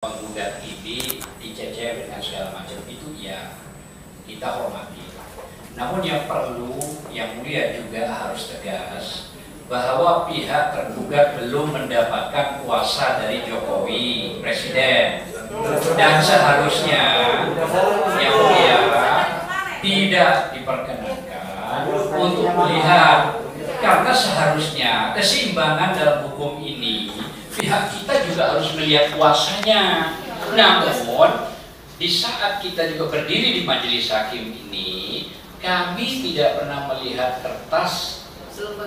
menggugat ini dicecer dengan segala macam itu ya kita hormati. Namun yang perlu, yang mulia juga harus tegas bahwa pihak tergugat belum mendapatkan kuasa dari Jokowi Presiden, dan seharusnya yang mulia tidak diperkenankan untuk melihat, karena seharusnya keseimbangan dalam hukum ini pihak kita juga harus melihat kuasanya. Namun di saat kita juga berdiri di majelis hakim ini, kami tidak pernah melihat kertas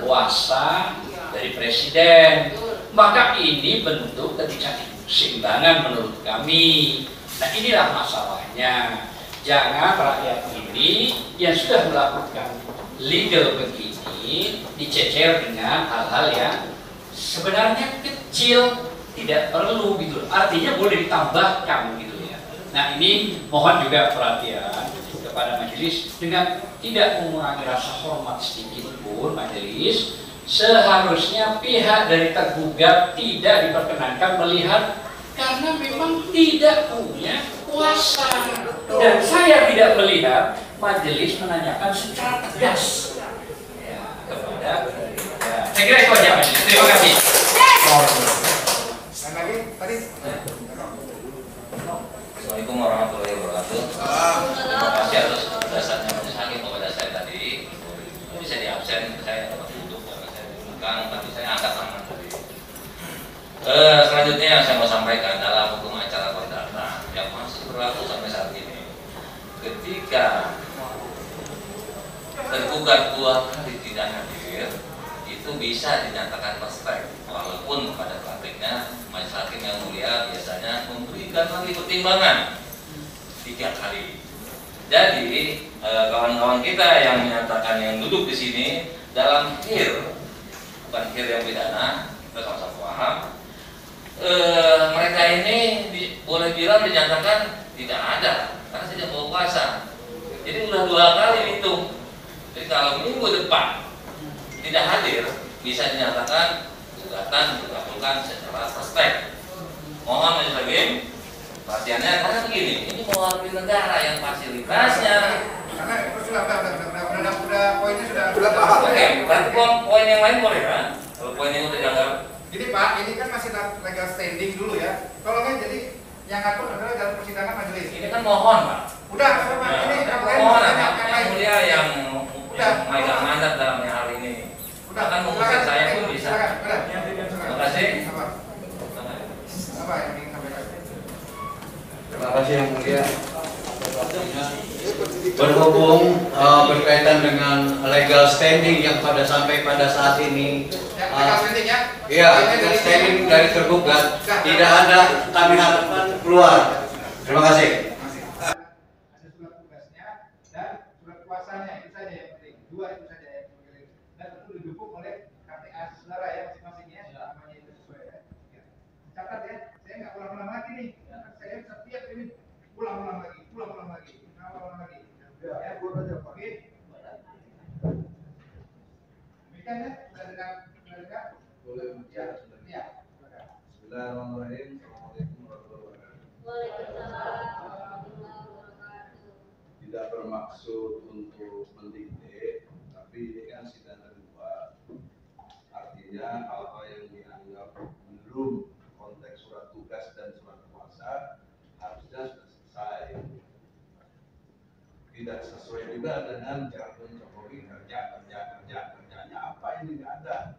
kuasa dari presiden. Maka ini bentuk ketidakseimbangan menurut kami. Nah, inilah masalahnya. Jangan rakyat ini yang sudah melakukan legal begini dicecer dengan hal-hal yang sebenarnya kecil, tidak perlu gitu. Artinya boleh ditambahkan gitu ya. Nah, ini mohon juga perhatian kepada majelis dengan tidak mengurangi rasa hormat sedikit pun majelis. Seharusnya pihak dari tergugat tidak diperkenankan melihat karena memang tidak punya kuasa. Dan saya tidak melihat majelis menanyakan secara tegas ya, kepada ya. Saya kira itu aja majelis. Terima kasih. Assalamualaikum warahmatullahi wabarakatuh. Terima kasih atas penjelasannya majelis hakim kepada saya tadi. Bisa di absen, saya dapat duduk karena saya di belakang, tapi saya angkat tangan tadi. Selanjutnya yang saya mau sampaikan dalam hukum acara perdata yang masih berlaku sampai saat ini, ketika tergugat 2 kali tidak hadir, itu bisa dinyatakan prospek, walaupun pada praktiknya majelis hakim yang mulia biasanya memberikan lagi pertimbangan 3 kali. Jadi kawan-kawan kita yang menyatakan yang duduk di sini dalam bukan yang pidana, kita sama-sama paham. Mereka ini boleh bilang dinyatakan tidak ada karena tidak bawa kuasa. Jadi sudah 2 kali itu. Jadi kalau minggu depan tidak hadir, bisa dinyatakan gugatan dikabulkan secara prospek. Mohon majelis hakim perhatiannya, karena begini, ini mewakili negara yang fasilitasnya. Karena itu sudah poinnya sudah paham. Oke, berarti poin yang lain boleh kan? Kalau poin yang udah dianggap. Jadi Pak, ini kan masih legal standing dulu ya. Tolongnya jadi yang ngatur adalah dalam persidangan majelis. Ini kan mohon Pak. Udah, Pak. Ini mohon yang mulia yang megang mandat dalam hal ini. Udah, kan mengusir saya pun bisa. Terima kasih. Apa yang ingin sampaikan? Terima kasih yang mulia. Berhubung berkaitan dengan legal standing yang sampai pada saat ini, legal standing ya? Iya, legal standing dari tergugat tidak ada, kami harapkan keluar. Terima kasih. Ada surat tugasnya dan surat kuasanya, itu saja yang penting. 2 itu saja yang penting. Dan tentu didukung oleh KTA saudara ya masing-masing ya. Namanya itu sesuai ya. Catat ya, saya nggak ulang-ulang lagi nih. Saya setiap ini ulang-ulang lagi. Ulang-ulang lagi. Ya, buat aja Pak. Oke. Demikian ya, sudah dengar? Boleh Ya. Ya. Bismillahirrahmanirrahim. Assalamualaikum warahmatullahi wabarakatuh. Waalaikumsalam warahmatullahi wabarakatuh. Tidak bermaksud untuk mendidik, tapi ini kan sidang kedua. Artinya apa yang dianggap belum konteks surat tugas dan surat kuasa harusnya sudah selesai. Tidak sesuai juga dengan jargon Jokowi kerjanya apa ini nggak ada.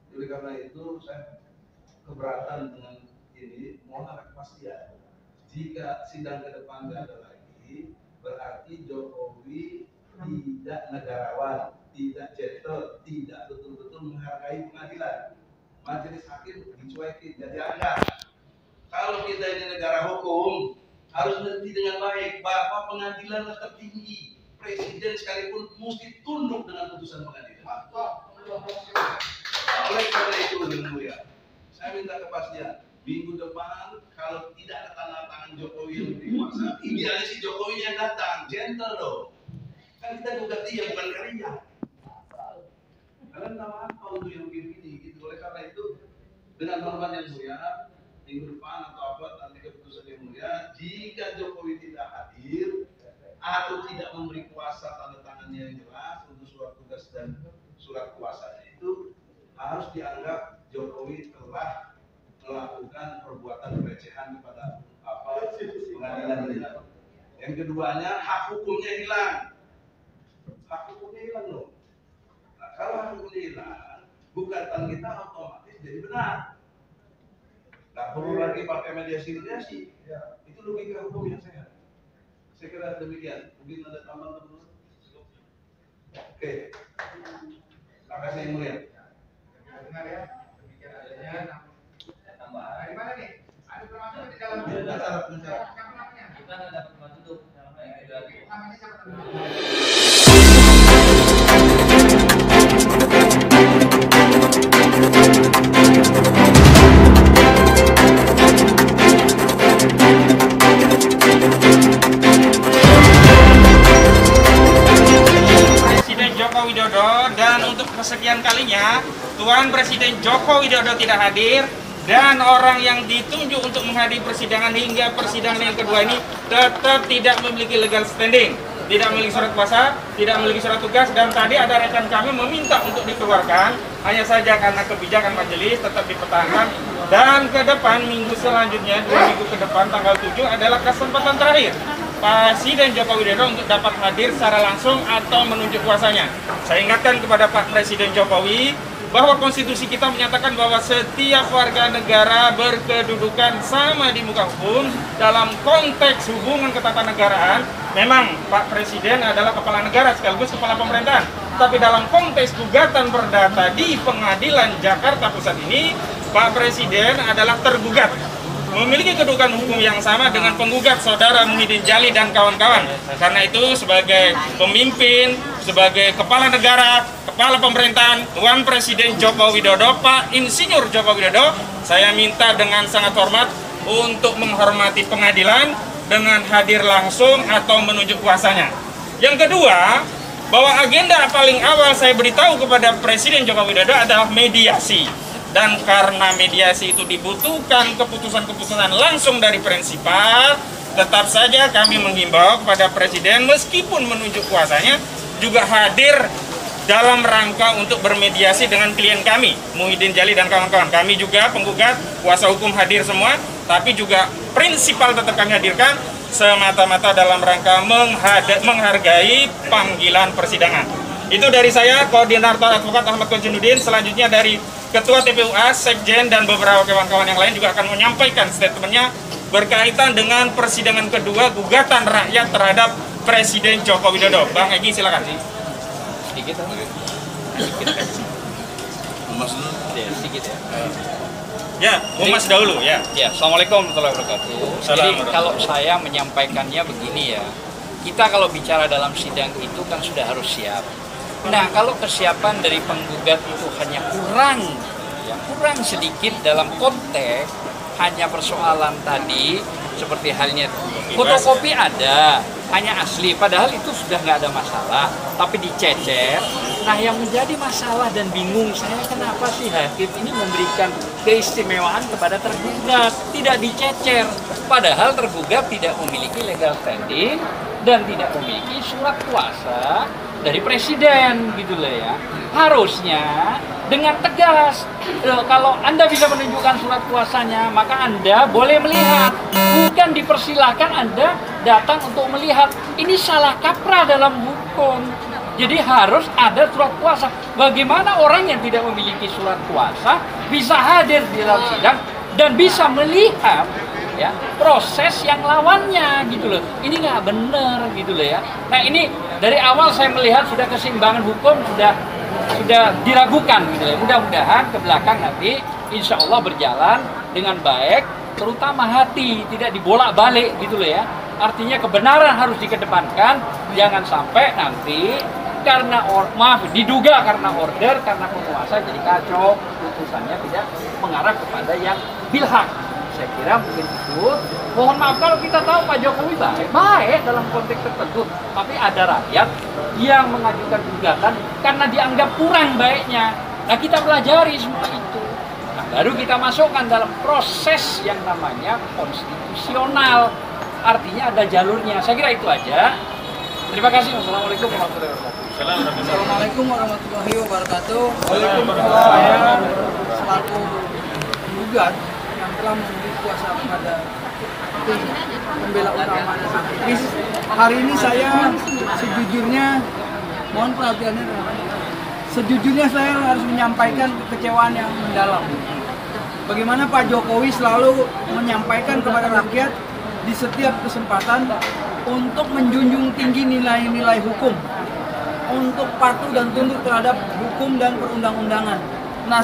Jadi karena itu saya keberatan dengan ini, mohon ada kepastian. Jika sidang ke depan nggak ada lagi, berarti Jokowi tidak negarawan, tidak gentle, tidak betul-betul menghargai pengadilan. Majelis hakim dicuekin, jadi anggap. Kalau kita ini negara hukum, harus mengerti dengan baik bahwa pengadilan tertinggi, presiden sekalipun mesti tunduk dengan putusan pengadilan. Oleh karena itu, yang mulia, saya minta kepastian. Minggu depan kalau tidak ada tanda tangan Jokowi yang dewasa, idealis si Jokowi yang datang, gentle dong. Kan kita gugat dia bukan kalian. Kalian tahu apa untuk yang begini? Gitu. Oleh karena itu, dengan hormat yang mulia, minggu depan atau apa atau tidak memberi kuasa tanda tangannya yang jelas untuk surat tugas dan surat kuasanya itu harus dianggap Jokowi telah melakukan perbuatan pelecehan kepada pengadilan ini. Yang keduanya, hak hukumnya hilang. Hak hukumnya hilang loh. Nah, kalau hak hukumnya hilang, gugatan kita otomatis jadi benar. Nggak perlu lagi pakai mediasi. Itu logika hukum yang sehat. Saya kira demikian. Mungkin ada tambahan teman-teman. Oke. Terima kasih yang mulia. Benar ya. Demikian adanya. Dari mana nih? Ada termasuk di dalam Syarat. siapa namanya? Kita nggak dapat tempat duduk. Namanya siapa teman-teman? Presiden Joko Widodo, dan untuk kesekian kalinya Tuan Presiden Joko Widodo tidak hadir dan orang yang ditunjuk untuk menghadiri persidangan hingga persidangan yang kedua ini tetap tidak memiliki legal standing, tidak memiliki surat kuasa, tidak memiliki surat tugas, dan tadi ada rekan kami meminta untuk dikeluarkan, hanya saja karena kebijakan majelis tetap dipertahankan. Dan ke depan, minggu selanjutnya, 2 minggu ke depan, tanggal 7 adalah kesempatan terakhir Presiden Joko Widodo untuk dapat hadir secara langsung atau menunjuk kuasanya. Saya ingatkan kepada Pak Presiden Jokowi bahwa konstitusi kita menyatakan bahwa setiap warga negara berkedudukan sama di muka hukum dalam konteks hubungan ketatanegaraan. Memang Pak Presiden adalah kepala negara sekaligus kepala pemerintahan, tapi dalam konteks gugatan perdata di Pengadilan Jakarta Pusat ini, Pak Presiden adalah tergugat, memiliki kedudukan hukum yang sama dengan penggugat saudara Muhyiddin Jali dan kawan-kawan. Karena itu sebagai pemimpin, sebagai kepala negara, kepala pemerintahan, Tuan Presiden Joko Widodo, Pak Insinyur Joko Widodo, saya minta dengan sangat hormat untuk menghormati pengadilan dengan hadir langsung atau menunjuk kuasanya. Yang kedua, bahwa agenda paling awal saya beritahu kepada Presiden Joko Widodo adalah mediasi. Dan karena mediasi itu dibutuhkan keputusan-keputusan langsung dari prinsipal, tetap saja kami menghimbau kepada Presiden meskipun menunjuk kuasanya juga hadir dalam rangka untuk bermediasi dengan klien kami, Muhyiddin Jali dan kawan-kawan. Kami juga penggugat, kuasa hukum hadir semua, tapi juga prinsipal tetap kami hadirkan semata-mata dalam rangka menghargai panggilan persidangan. Itu dari saya, Koordinator Advokat Ahmad Konjinuddin. Selanjutnya dari Ketua TPUA, Sekjen, dan beberapa kawan-kawan yang lain juga akan menyampaikan statementnya berkaitan dengan persidangan kedua gugatan rakyat terhadap Presiden Joko Widodo. Bang Egy, silakan. Sedikit ya. Sedikit ya. Ya, Mas dahulu ya. Ya, Assalamualaikum warahmatullahi wabarakatuh. Jadi kalau saya menyampaikannya begini ya, kita kalau bicara dalam sidang itu kan sudah harus siap. Nah, kalau kesiapan dari penggugat itu hanya kurang, ya kurang sedikit dalam konteks hanya persoalan tadi seperti halnya fotokopi ada, hanya asli, padahal itu sudah nggak ada masalah, tapi dicecer. Nah, yang menjadi masalah dan bingung saya, kenapa sih hakim ini memberikan keistimewaan kepada tergugat, tidak dicecer, padahal tergugat tidak memiliki legal standing dan tidak memiliki surat kuasa dari presiden gitu loh ya. Harusnya dengan tegas, kalau Anda bisa menunjukkan surat kuasanya, maka Anda boleh melihat, bukan dipersilahkan Anda datang untuk melihat. Ini salah kaprah dalam hukum. Jadi harus ada surat kuasa. Bagaimana orang yang tidak memiliki surat kuasa bisa hadir di dalam sidang dan bisa melihat ya proses yang lawannya gitu loh. Ini nggak benar gitu loh ya. Nah, ini dari awal saya melihat sudah keseimbangan hukum sudah diragukan gitu ya. Mudah-mudahan ke belakang nanti insya Allah berjalan dengan baik, terutama hati tidak dibolak-balik gitu loh ya. Artinya kebenaran harus dikedepankan, jangan sampai nanti karena diduga karena order, karena penguasa jadi kacau, putusannya tidak mengarah kepada yang bilhak. Saya kira mungkin itu. Mohon maaf kalau kita tahu Pak Jokowi baik dalam konteks tertentu, tapi ada rakyat yang mengajukan gugatan karena dianggap kurang baiknya. Nah, kita pelajari semua itu. Nah, baru kita masukkan dalam proses yang namanya konstitusional. Artinya ada jalurnya. Saya kira itu aja. Terima kasih. Assalamualaikum warahmatullahi wabarakatuh. Assalamualaikum warahmatullahi wabarakatuh. Saya selaku penggugat yang telah memberi kuasa kepada tim pembela utama dan aktivis. Hari ini saya sejujurnya, mohon perhatiannya, sejujurnya saya harus menyampaikan kekecewaan yang mendalam. Bagaimana Pak Jokowi selalu menyampaikan kepada rakyat di setiap kesempatan untuk menjunjung tinggi nilai-nilai hukum, untuk patuh dan tunduk terhadap hukum dan perundang-undangan. Nah,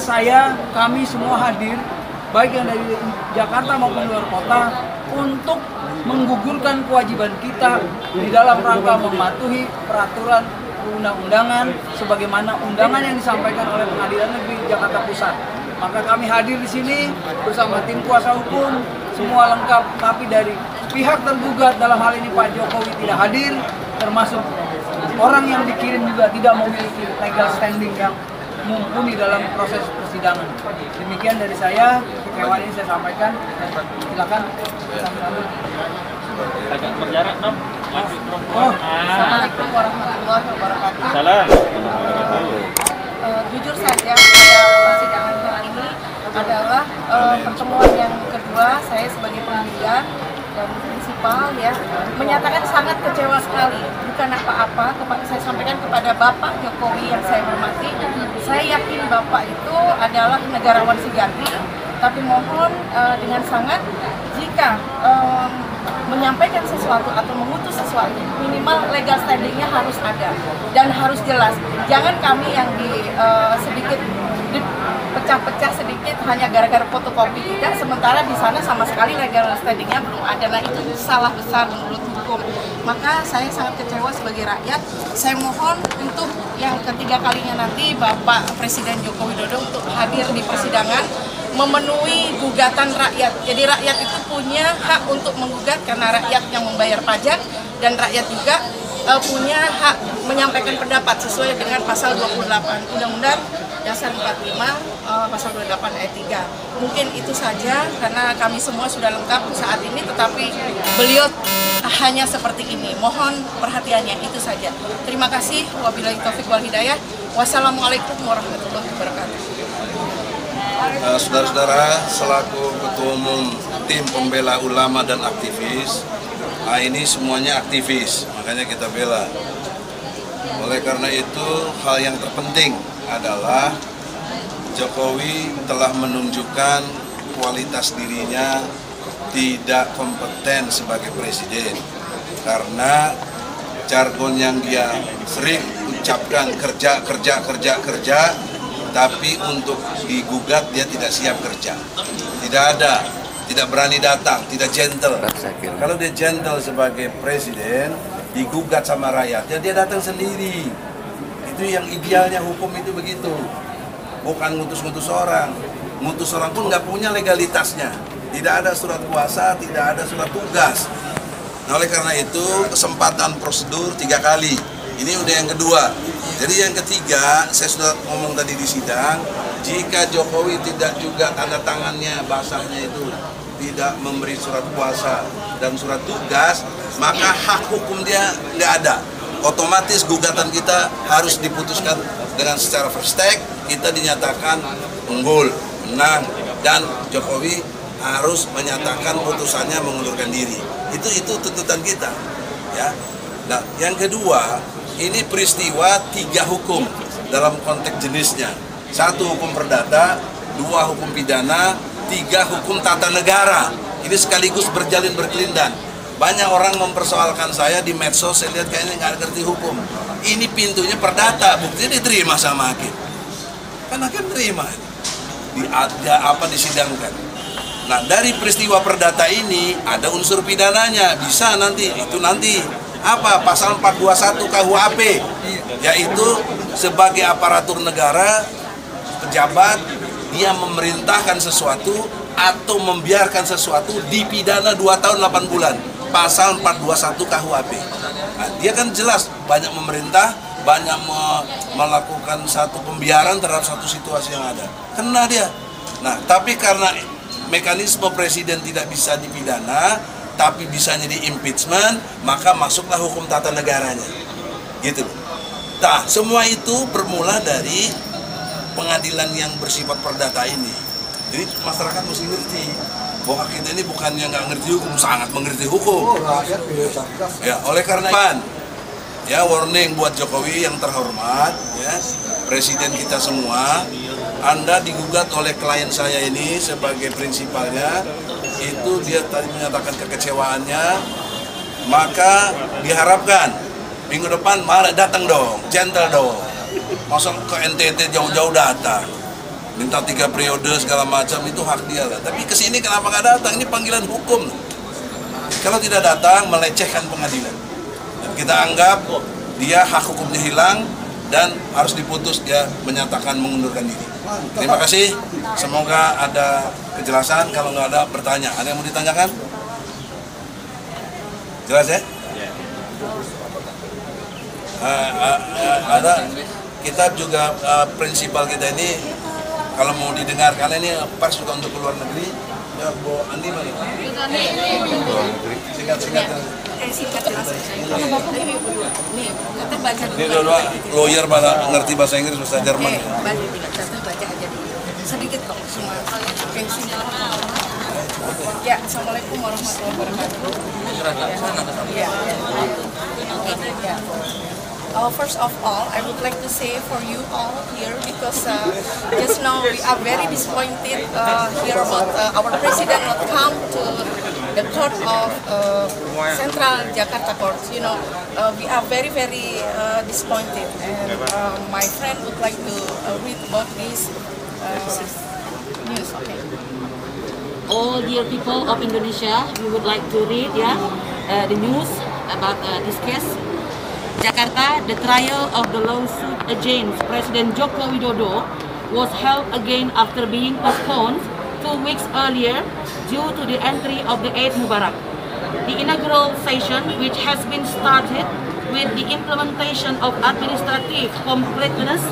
kami semua hadir, baik yang dari Jakarta maupun luar kota, untuk menggugurkan kewajiban kita di dalam rangka mematuhi peraturan perundang-undangan sebagaimana undangan yang disampaikan oleh Pengadilan Negeri Jakarta Pusat. Maka kami hadir di sini bersama tim kuasa hukum, semua lengkap, tapi dari pihak tergugat dalam hal ini Pak Jokowi tidak hadir, termasuk orang yang dikirim juga tidak memiliki legal standing yang mumpuni dalam proses persidangan. Demikian dari saya, kekecewaan ini saya sampaikan. Silakan. Agak berjarak dong. Assalamualaikum warahmatullahi wabarakatuh. Salam. Jujur saja pada persidangan kali ini adalah pertemuan yang kedua saya sebagai penggugat dan prinsipal ya menyatakan sangat kecewa sekali. Bukan apa-apa, saya sampaikan kepada Bapak Jokowi yang saya hormati. Saya yakin Bapak itu adalah negarawan sejati, tapi mohon dengan sangat jika menyampaikan sesuatu atau mengutus sesuatu, minimal legal standingnya harus ada dan harus jelas. Jangan kami yang sedikit dipecah-pecah sedikit hanya gara-gara fotokopi tidak, sementara di sana sama sekali legal standingnya belum ada. Nah, itu salah besar menurut hukum. Maka saya sangat kecewa sebagai rakyat. Saya mohon untuk yang ketiga kalinya nanti Bapak Presiden Joko Widodo untuk hadir di persidangan, memenuhi gugatan rakyat. Jadi rakyat itu punya hak untuk menggugat karena rakyat yang membayar pajak, dan rakyat juga punya hak menyampaikan pendapat sesuai dengan pasal 28 Undang-Undang Dasar 45 pasal 28 ayat 3. Mungkin itu saja karena kami semua sudah lengkap saat ini, tetapi beliau hanya seperti ini. Mohon perhatiannya, itu saja. Terima kasih. Wabillahi taufiq wal hidayah. Wassalamualaikum warahmatullahi wabarakatuh. Saudara-saudara, selaku Ketua Umum Tim Pembela Ulama dan Aktivis, ini semuanya aktivis, makanya kita bela. Oleh karena itu, hal yang terpenting adalah Jokowi telah menunjukkan kualitas dirinya tidak kompeten sebagai presiden, karena jargon yang dia sering ucapkan kerja, tapi untuk digugat dia tidak siap kerja, tidak berani datang, tidak gentle. Kalau dia gentle sebagai presiden, digugat sama rakyatnya, dia datang sendiri. Itu yang idealnya hukum itu begitu, bukan ngutus-ngutus orang. Ngutus orang pun nggak punya legalitasnya, tidak ada surat kuasa, tidak ada surat tugas. Nah, oleh karena itu kesempatan prosedur 3 kali. Ini udah yang kedua. Jadi yang ketiga, saya sudah ngomong tadi di sidang, jika Jokowi tidak juga tanda tangannya, basahnya itu tidak memberi surat kuasa dan surat tugas, maka hak hukum dia nggak ada. Otomatis gugatan kita harus diputuskan dengan secara first take, kita dinyatakan unggul, menang, dan Jokowi harus menyatakan putusannya mengundurkan diri. Itu tuntutan kita, ya. Nah, yang kedua, ini peristiwa 3 hukum dalam konteks jenisnya. 1 hukum perdata, 2 hukum pidana, 3 hukum tata negara. Ini sekaligus berjalin berkelindan. Banyak orang mempersoalkan saya di medsos, saya lihat kayaknya nggak ngerti hukum. Ini pintunya perdata, buktinya diterima sama hakim. Kan hakim terima, disidangkan. Nah, dari peristiwa perdata ini ada unsur pidananya, bisa nanti, itu nanti. Apa? Pasal 421 KUHP, yaitu sebagai aparatur negara, pejabat, dia memerintahkan sesuatu atau membiarkan sesuatu dipidana 2 tahun 8 bulan. Pasal 421 KUHP. Nah, dia kan jelas banyak memerintah, banyak melakukan satu pembiaran terhadap satu situasi yang ada. Kena dia. Nah, tapi karena mekanisme presiden tidak bisa dipidana, tapi bisanya di impeachment, maka masuklah hukum tata negaranya. Gitu. Nah, semua itu bermula dari pengadilan yang bersifat perdata ini. Jadi masyarakat mesti ngerti bahwa kita ini bukannya nggak ngerti hukum, sangat mengerti hukum. Ya, oleh karena ya warning buat Jokowi yang terhormat, ya Presiden kita semua, Anda digugat oleh klien saya ini sebagai prinsipalnya, itu dia tadi menyatakan kekecewaannya, maka diharapkan minggu depan malah datang dong, gentle dong. Masa ke NTT jauh-jauh datang, minta 3 periode segala macam, itu hak dia lah. Tapi kesini kenapa nggak datang? Ini panggilan hukum. Kalau tidak datang melecehkan pengadilan. Dan kita anggap dia hak hukumnya hilang dan harus diputus, dia menyatakan mengundurkan diri. Terima kasih. Semoga ada kejelasan. Kalau nggak ada, bertanya. Ada yang mau ditanyakan? Jelas ya? Ada. Kita juga prinsipal kita ini kalau mau didengar, karena ini pers juga untuk luar negeri. Ya, Bu Andi mana? Singkat. Ini dua lawyer pada ngerti bahasa Inggris, bahasa Jerman. Baca aja sedikit kok semua. Ya, assalamualaikum warahmatullahi wabarakatuh. First of all, I would like to say for you all here, because just now we are very disappointed here about our president not come to the court of Central Jakarta Court. You know, we are very disappointed, and my friend would like to read about this news. Okay. All dear people of Indonesia, we would like to read the news about this case. Jakarta, the trial of the lawsuit against President Joko Widodo was held again after being postponed 2 weeks earlier due to the entry of the Eid Mubarak. The inaugural session, which has been started with the implementation of administrative completeness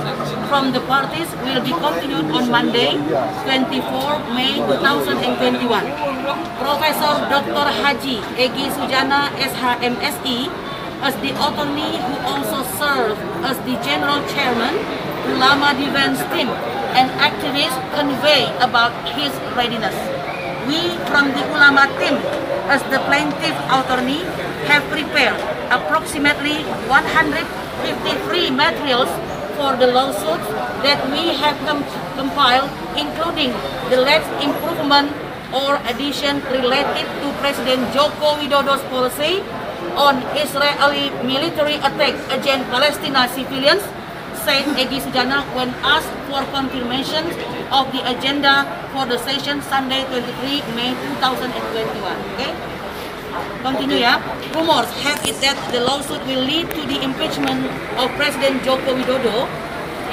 from the parties, will be continued on Monday, 24 May 2021. Professor Dr. Haji Egy Sujana, SHMSI, as the attorney who also served as the general chairman, Ulama Defense Team, and activists convey about his readiness. We from the Ulama Team, as the plaintiff attorney, have prepared approximately 153 materials for the lawsuit that we have compiled, including the latest improvement or addition related to President Joko Widodo's policy on Israeli military attack against Palestinian civilians, said Egy Sujana when asked for confirmation of the agenda for the session Sunday 23 May 2021. Okay? Continue, yeah? Rumors have it that the lawsuit will lead to the impeachment of President Joko Widodo.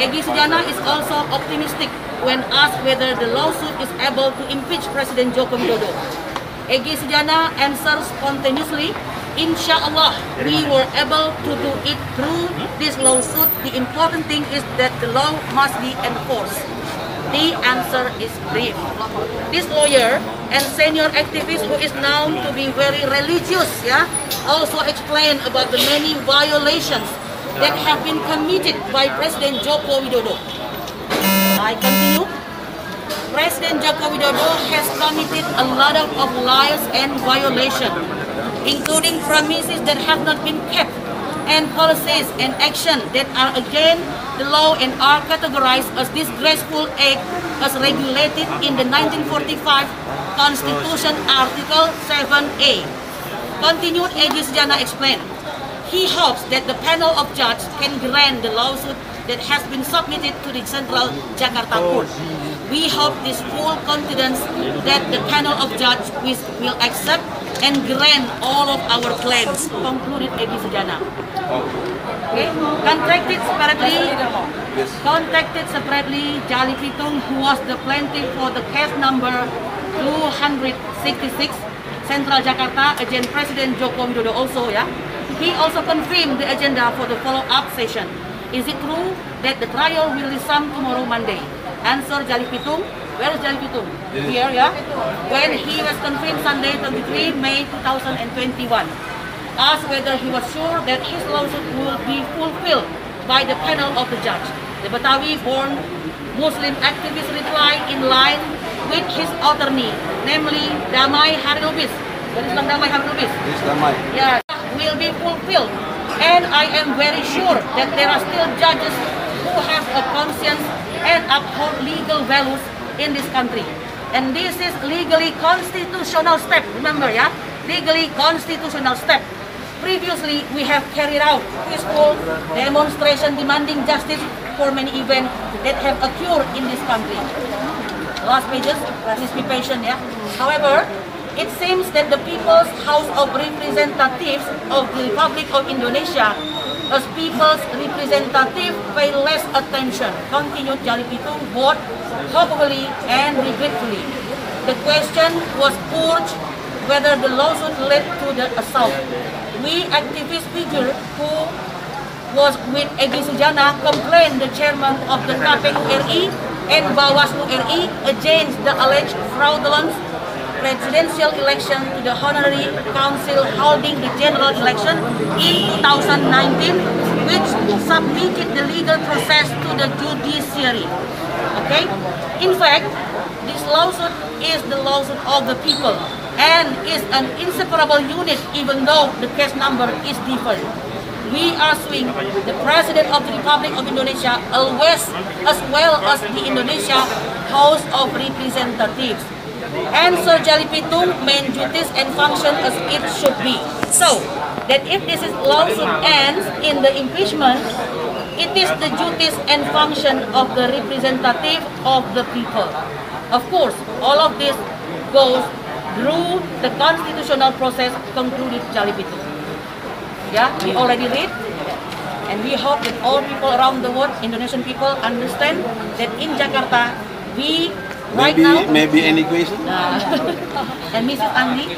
Egy Sujana is also optimistic when asked whether the lawsuit is able to impeach President Joko Widodo. Egy Sujana answered spontaneously, "Inshallah, we were able to do it through this lawsuit. The important thing is that the law must be enforced." The answer is brief. This lawyer and senior activist, who is known to be very religious, also explained about the many violations that have been committed by President Joko Widodo. I continue. President Joko Widodo has committed a lot of lies and violations, including promises that have not been kept, and policies and action that are against the law and are categorized as disgraceful act as regulated in the 1945 Constitution Article 7A. Continued, Egy Sujana explained, he hopes that the panel of judges can grant the lawsuit that has been submitted to the Central Jakarta Court. We hope this full confidence that the panel of judges will accept and grant all of our claims, concluded Egy Sujana. Okay. Contacted separately, Jali Pitung, who was the plaintiff for the case number 266, Central Jakarta, against President Joko Widodo also, he also confirmed the agenda for the follow-up session. Is it true that the trial will resume tomorrow Monday? Answer, Jali Pitung, Where is Jali Pitung? Here, yeah? When he was confined Sunday 23 May 2021, asked whether he was sure that his lawsuit will be fulfilled by the panel of the judge. The Betawi-born Muslim activist replied in line with his attorney, namely Damai Hari Lubis. Islam Damai Hari Lubis. Yeah, will be fulfilled. And I am very sure that there are still judges who have a conscience and uphold legal values in this country. And this is legally constitutional step. Remember, yeah? Legally constitutional step. Previously, we have carried out peaceful demonstration demanding justice for many events that have occurred in this country. Last pages, please be patient, yeah? However, it seems that the People's House of Representatives of the Republic of Indonesia, as people's representative, pay less attention, continued Jali Pitung, both hopefully and regretfully. The question was urged whether the lawsuit led to the assault. We activist figure who was with Egy Sujana complained the chairman of the KPU RI and Bawaslu RI against the alleged fraudulent presidential election to the Honorary Council holding the general election in 2019, which submitted the legal process to the judiciary. Okay? In fact, this lawsuit is the lawsuit of the people and is an inseparable unit even though the case number is different. We are suing the President of the Republic of Indonesia always, as well as the Indonesia House of Representatives. And Sir Jali Pitung main duties and function as it should be. So, that if this lawsuit ends in the impeachment, it is the duties and function of the representative of the people. Of course, all of this goes through the constitutional process, concluded Jali Pitung. Yeah, we already read, and we hope that all people around the world, Indonesian people, understand that in Jakarta, we right now... Maybe any question? And Mrs. Andi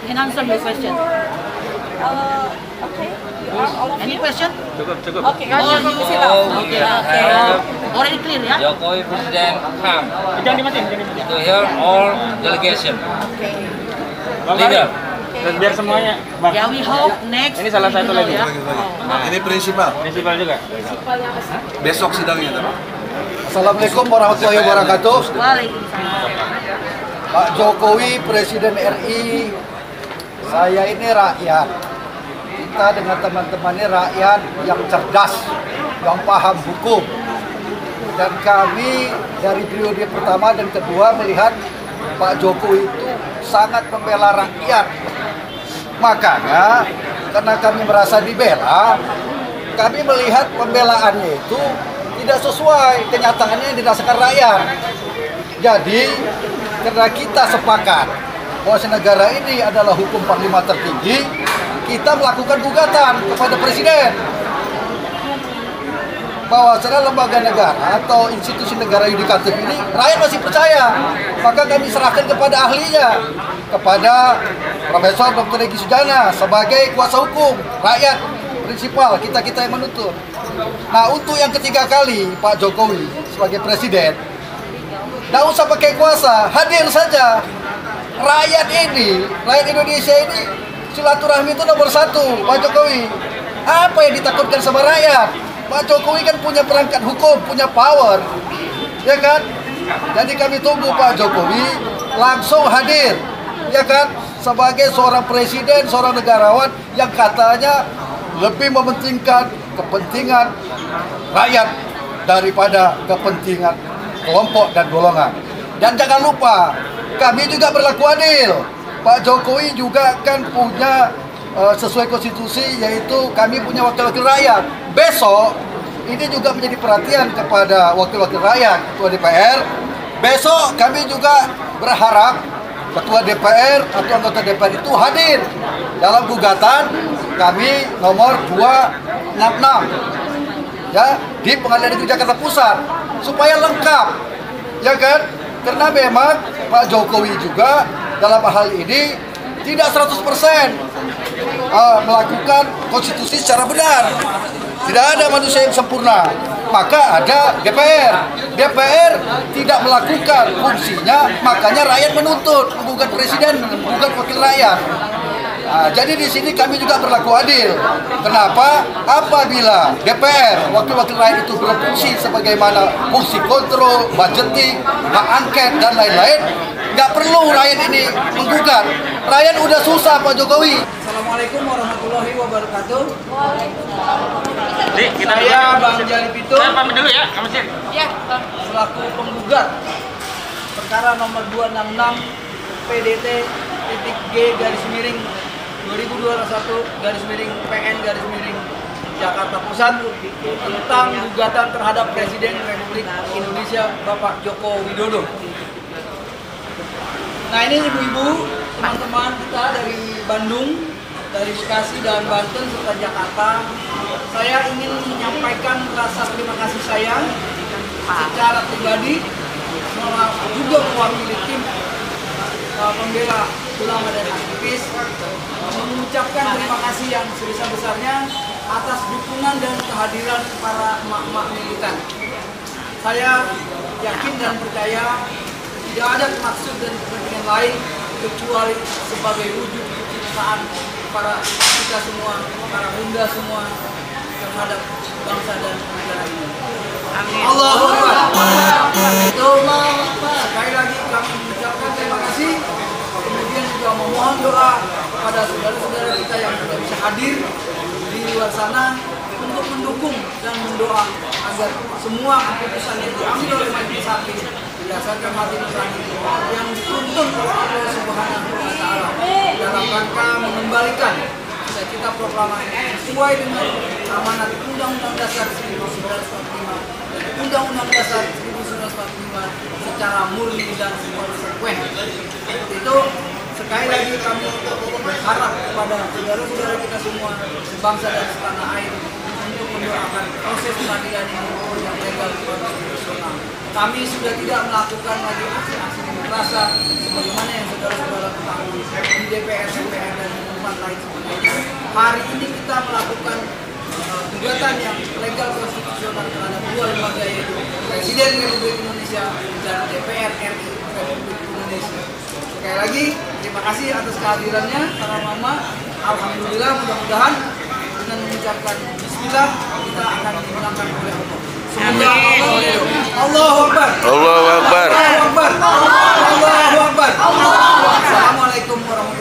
can answer your question. Okay. Any question? Cukup. Okay. Okay. Already clear, ya? Jokowi Presiden come Jangan dimatiin. to hear all delegation. Leader. Biar semuanya, Bang. Ya, we hope next. Ini salah satu lagi. Ya. Ini prinsipal. Prinsipal juga. Besok sidangnya. Assalamualaikum warahmatullahi wabarakatuh. Waalaikumsalam. Pak Jokowi, Presiden RI, saya ini rakyat. Kita dengan teman-temannya rakyat yang cerdas, yang paham hukum. Dan kami dari periode pertama dan kedua melihat Pak Jokowi itu sangat membela rakyat. Makanya, karena kami merasa dibela, kami melihat pembelaannya itu tidak sesuai kenyataannya yang dirasakan rakyat. Jadi, karena kita sepakat bahwa negara ini adalah hukum panglima tertinggi, kita melakukan gugatan kepada Presiden bahwa secara lembaga negara atau institusi negara yudikatif ini rakyat masih percaya, maka kami serahkan kepada ahlinya, kepada Profesor Dr. Egy Sujana sebagai kuasa hukum rakyat prinsipal kita yang menuntut. Nah, untuk yang ketiga kali Pak Jokowi sebagai presiden, nggak usah pakai kuasa, hadir saja. Rakyat ini, rakyat Indonesia ini silaturahmi itu nomor satu, Pak Jokowi. Apa yang ditakutkan sama rakyat? Pak Jokowi kan punya perangkat hukum, punya power, ya kan? Jadi kami tunggu Pak Jokowi langsung hadir, ya kan? Sebagai seorang presiden, seorang negarawan yang katanya lebih mementingkan kepentingan rakyat daripada kepentingan kelompok dan golongan. Dan jangan lupa, kami juga berlaku adil. Pak Jokowi juga kan punya sesuai konstitusi, yaitu kami punya wakil-wakil rakyat. Besok ini juga menjadi perhatian kepada wakil-wakil rakyat, Ketua DPR. Besok kami juga berharap Ketua DPR atau anggota DPR itu hadir dalam gugatan kami nomor 266 ya di Pengadilan Negeri Jakarta Pusat supaya lengkap, ya kan? Karena memang Pak Jokowi juga dalam hal ini tidak 100% melakukan konstitusi secara benar. Tidak ada manusia yang sempurna. maka ada DPR. DPR tidak melakukan fungsinya, makanya rakyat menuntut, menggugat presiden, menggugat wakil rakyat. Nah, jadi di sini kami juga berlaku adil. Kenapa? Apabila DPR, wakil-wakil rakyat itu berfungsi sebagaimana fungsi kontrol, budgeting, hak angket, dan lain-lain, nggak perlu rakyat ini menggugat. Rakyat udah susah Pak Jokowi. Assalamualaikum warahmatullahi wabarakatuh. Dik, kita Saya Bang Jali Pito. Saya pamit dulu ya, Kang Mesin. Ya, Selaku penggugat perkara nomor 266 PDT-G/2021/PN/ Jakarta Pusat tentang gugatan terhadap Presiden Republik Indonesia Bapak Joko Widodo. Nah, ini ibu-ibu, teman-teman kita dari Bandung, dari Bekasi dan Banten serta Jakarta, saya ingin menyampaikan rasa terima kasih saya secara pribadi juga mewakili tim pembela ulama dan aktivis mengucapkan terima kasih yang sebesar-besarnya atas dukungan dan kehadiran para emak-emak militan. Saya yakin dan percaya tidak ada maksud dan kepentingan lain kecuali sebagai wujud kecintaan para kita semua, para bunda semua terhadap bangsa dan negara ini. Amin. Allahu Akbar. Itu sekali lagi kami mengucapkan terima kasih. Kemudian juga memohon doa kepada saudara-saudara kita yang tidak bisa hadir di luar sana untuk mendukung dan mendoa agar semua keputusan yang diambil oleh majelis hakim berdasarkan hati nurani yang dituntun oleh Allah Subhanahu wa Ta'ala dalam rangka mengembalikan cita-cita proklamasi sesuai dengan amanat Undang-Undang Dasar 1945 dan Undang-Undang Dasar 1945 secara murni dan konsekuen. Itu sekali lagi kami berharap kepada saudara-saudara kita semua sebangsa dan setanah air untuk mendoakan proses peradilan ini yang legal dan konstitusional. Kami sudah tidak melakukan lagi aksi-aksi massa sebagaimana yang saudara-saudara ketahui di DPR, MPR dan tempat lain sebagainya. Hari ini kita melakukan gugatan yang legal konstitusional terhadap dua lembaga, yaitu Presiden Republik Indonesia dan DPR RI Republik Indonesia. Sekali lagi terima kasih atas kehadirannya para mama. Alhamdulillah, mudah-mudahan dengan mengucapkan Bismillah kita akan dimenangkan oleh Allah. Semoga Allahu Akbar. Allahu Akbar. Allahu Akbar. Allahu Akbar. Assalamualaikum warahmatullahi wabarakatuh.